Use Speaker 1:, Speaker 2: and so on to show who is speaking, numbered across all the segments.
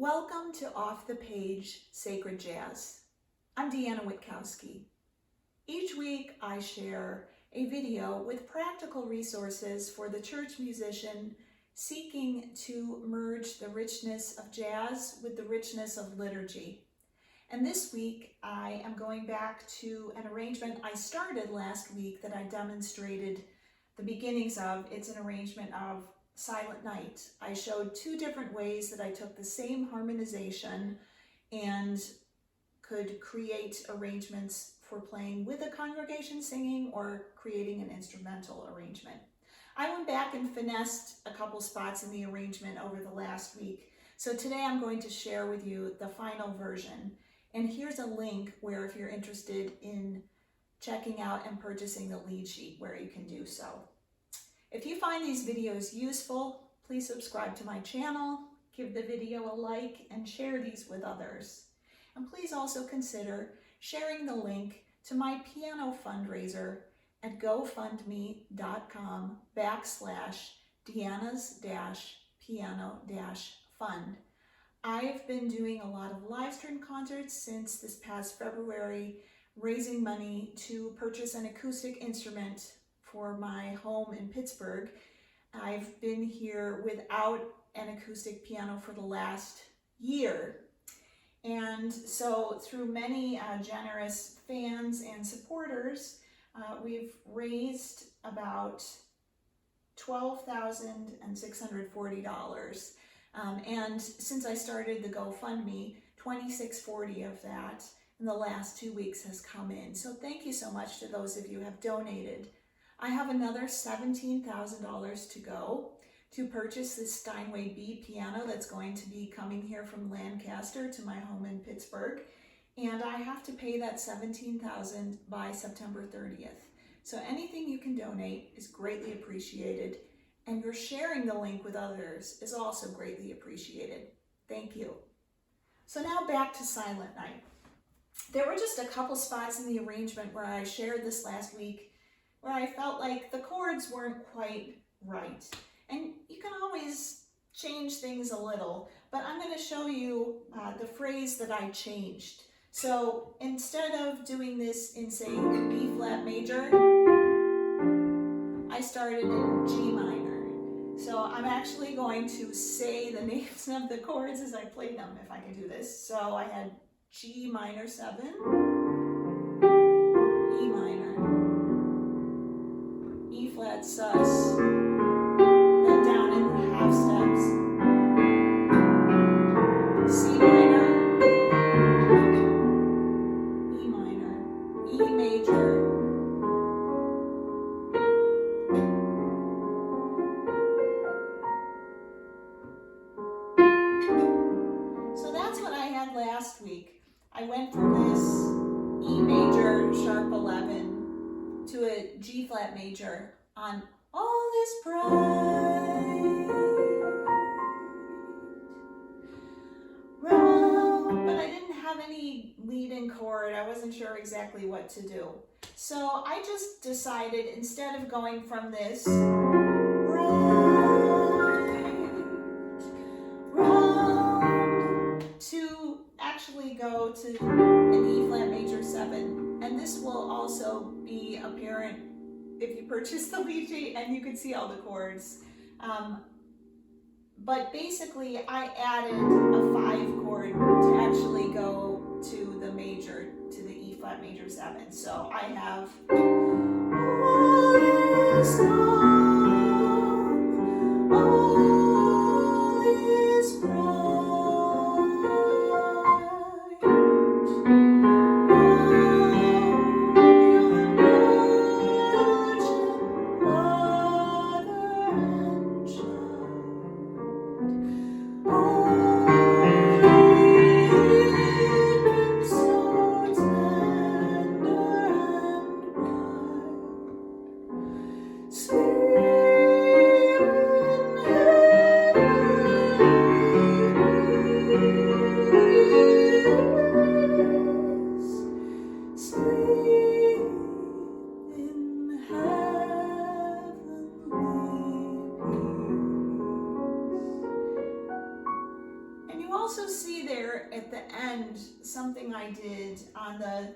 Speaker 1: Welcome to Off the Page Sacred Jazz. I'm Deanna Witkowski. Each week I share a video with practical resources for the church musician seeking to merge the richness of jazz with the richness of liturgy. And this week I am going back to an arrangement I started last week that I demonstrated the beginnings of. It's an arrangement of Silent Night. I showed two different ways that I took the same harmonization and could create arrangements for playing with a congregation singing or creating an instrumental arrangement. I went back and finessed a couple spots in the arrangement over the last week. So today I'm going to share with you the final version. And here's a link where if you're interested in checking out and purchasing the lead sheet where you can do so. If you find these videos useful, please subscribe to my channel, give the video a like, and share these with others. And please also consider sharing the link to my piano fundraiser at gofundme.com/Deanna's-piano-fund. I've been doing a lot of live stream concerts since this past February, raising money to purchase an acoustic instrument for my home in Pittsburgh. I've been here without an acoustic piano for the last year. And so through many generous fans and supporters, we've raised about $12,640. And since I started the GoFundMe, $2,640 of that in the last 2 weeks has come in. So thank you so much to those of you who have donated. I have another $17,000 to go to purchase this Steinway B piano that's going to be coming here from Lancaster to my home in Pittsburgh. And I have to pay that $17,000 by September 30th. So anything you can donate is greatly appreciated. And your sharing the link with others is also greatly appreciated. Thank you. So now back to Silent Night. There were just a couple spots in the arrangement where I shared this last week where I felt like the chords weren't quite right. And you can always change things a little, but I'm going to show you the phrase that I changed. So instead of doing this in, say, B flat major, I started in G minor. So I'm actually going to say the names of the chords as I play them, if I can do this. So I had G minor 7, E minor, E flat sus, then down in half steps, C minor, E minor, E major, so that's what I had last week. I went from this E major sharp 11 to a G flat major on All Is Bright Round, but I didn't have any lead-in chord. I wasn't sure exactly what to do. So I just decided instead of going from this round to actually go to an E flat major 7. And this will also be apparent if you purchase the lead sheet and you can see all the chords. But basically I added a 5 chord to actually go to the major, to the E flat major 7. So I have all is calm, all is Sweet you also see there at the end something I did on the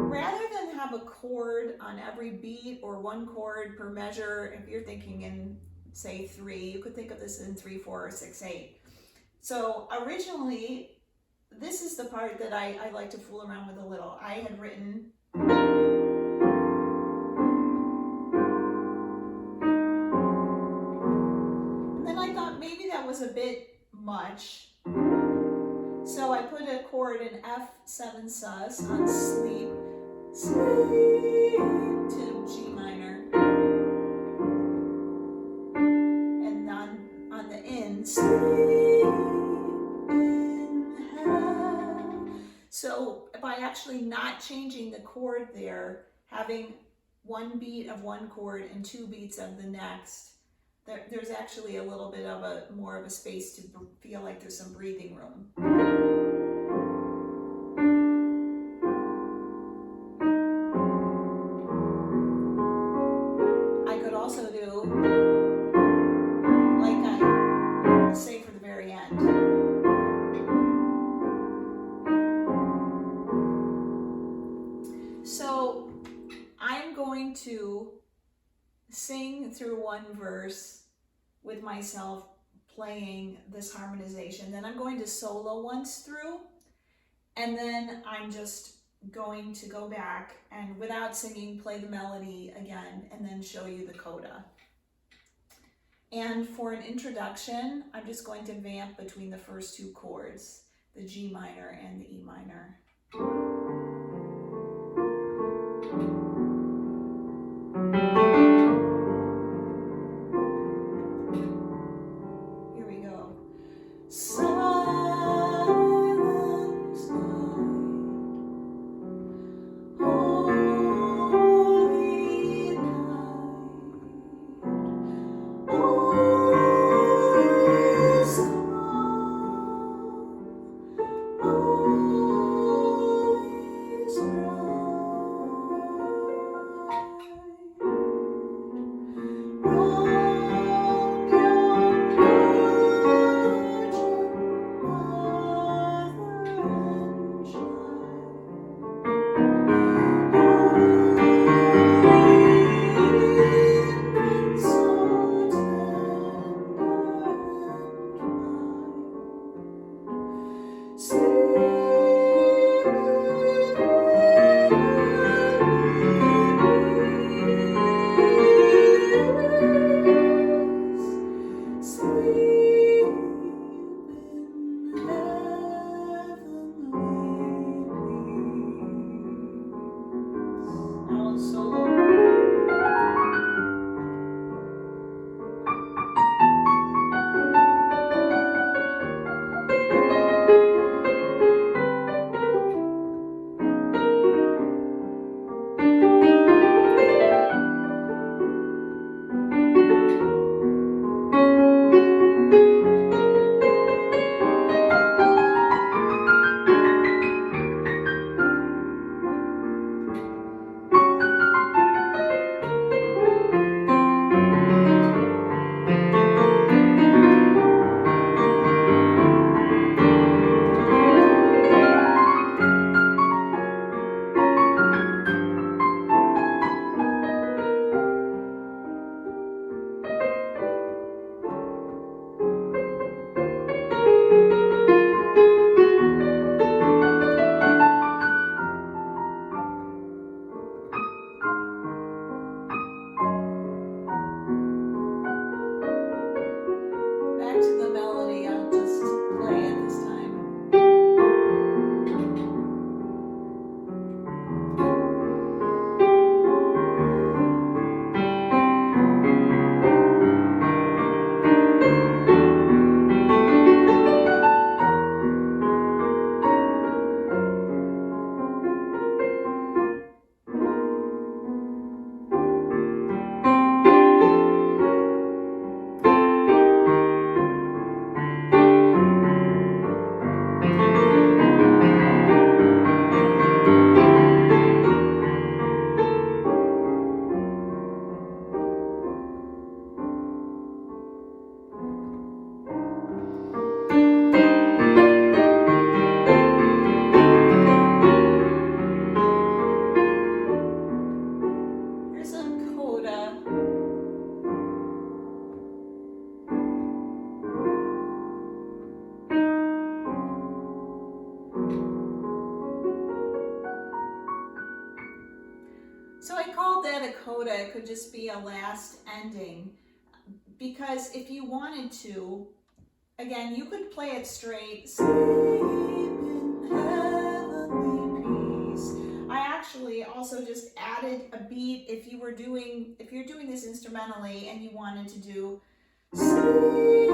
Speaker 1: rather than have a chord on every beat or one chord per measure. If you're thinking in, say, 3, you could think of this in 3, 4, or 6, 8. So originally, this is the part that I like to fool around with a little. I had written and then I thought maybe that was a bit much. So I put a chord in F7 sus on sleep, sleep to G minor, and on the in, sleep in hell. So by actually not changing the chord there, having one beat of one chord and 2 beats of the next, there's actually a little bit of more of a space to feel like there's some breathing room. I could also do like I say for the very end. So I'm going to sing through one verse with myself playing this harmonization. Then I'm going to solo once through, and then I'm just going to go back and without singing play the melody again and then show you the coda. And for an introduction, I'm just going to vamp between the first 2 chords, the G minor and the E minor. Here we go. Silence night, holy night, all is calm, all could just be a last ending, because if you wanted to, again, you could play it straight. Sleep in heavenly peace. I actually also just added a beat if you're doing this instrumentally and you wanted to do sleep.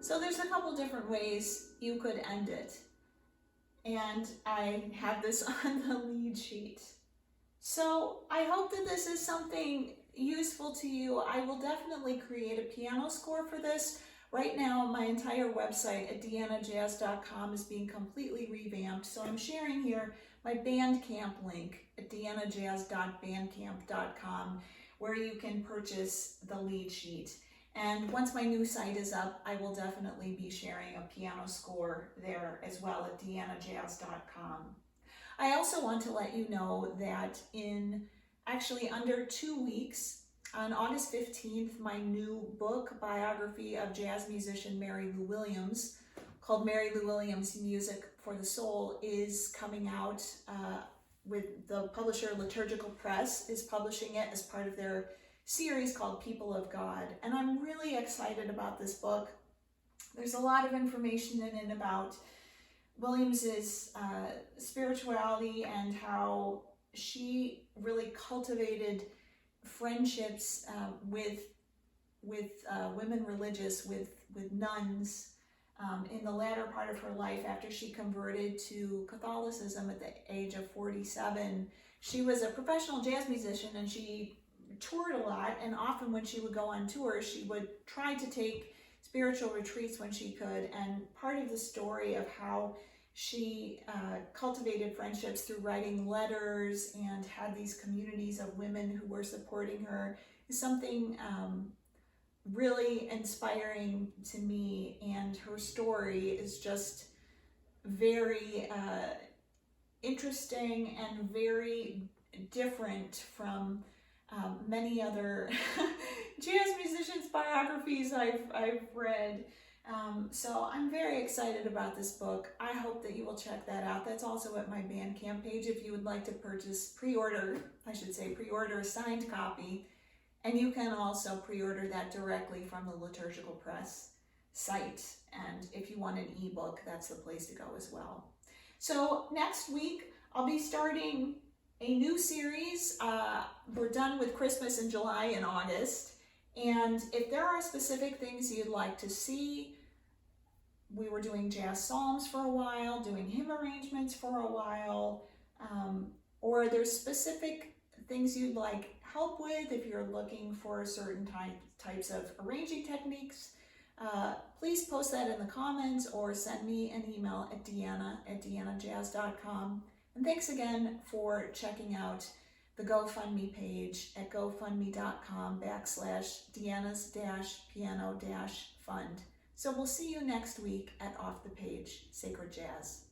Speaker 1: So there's a couple different ways you could end it. And I have this on the lead sheet. So I hope that this is something useful to you. I will definitely create a piano score for this. Right now, my entire website at deannajazz.com is being completely revamped. So I'm sharing here my Bandcamp link at deannajazz.bandcamp.com, where you can purchase the lead sheet. And once my new site is up, I will definitely be sharing a piano score there as well at deannajazz.com. I also want to let you know that in actually under 2 weeks, on August 15th, my new book, biography of jazz musician Mary Lou Williams, called Mary Lou Williams Music for the Soul, is coming out with the publisher Liturgical Press is publishing it as part of their series called People of God. And I'm really excited about this book. There's a lot of information in it about Williams's spirituality and how she really cultivated friendships with women religious, with nuns in the latter part of her life after she converted to Catholicism at the age of 47. She was a professional jazz musician and she toured a lot, and often when she would go on tour, she would try to take spiritual retreats when she could. And part of the story of how she cultivated friendships through writing letters and had these communities of women who were supporting her is something really inspiring to me. And her story is just very interesting and very different from many other jazz musicians' biographies I've read. So I'm very excited about this book. I hope that you will check that out. That's also at my Bandcamp page if you would like to pre-order a signed copy. And you can also pre-order that directly from the Liturgical Press site. And if you want an ebook, that's the place to go as well. So next week, I'll be starting a new series. We're done with Christmas in July and August. And if there are specific things you'd like to see, we were doing jazz psalms for a while, doing hymn arrangements for a while, or there's specific things you'd like help with if you're looking for certain types of arranging techniques, please post that in the comments or send me an email at deannajazz.com. And thanks again for checking out the GoFundMe page at gofundme.com/Deanna's-piano-fund. So we'll see you next week at Off the Page Sacred Jazz.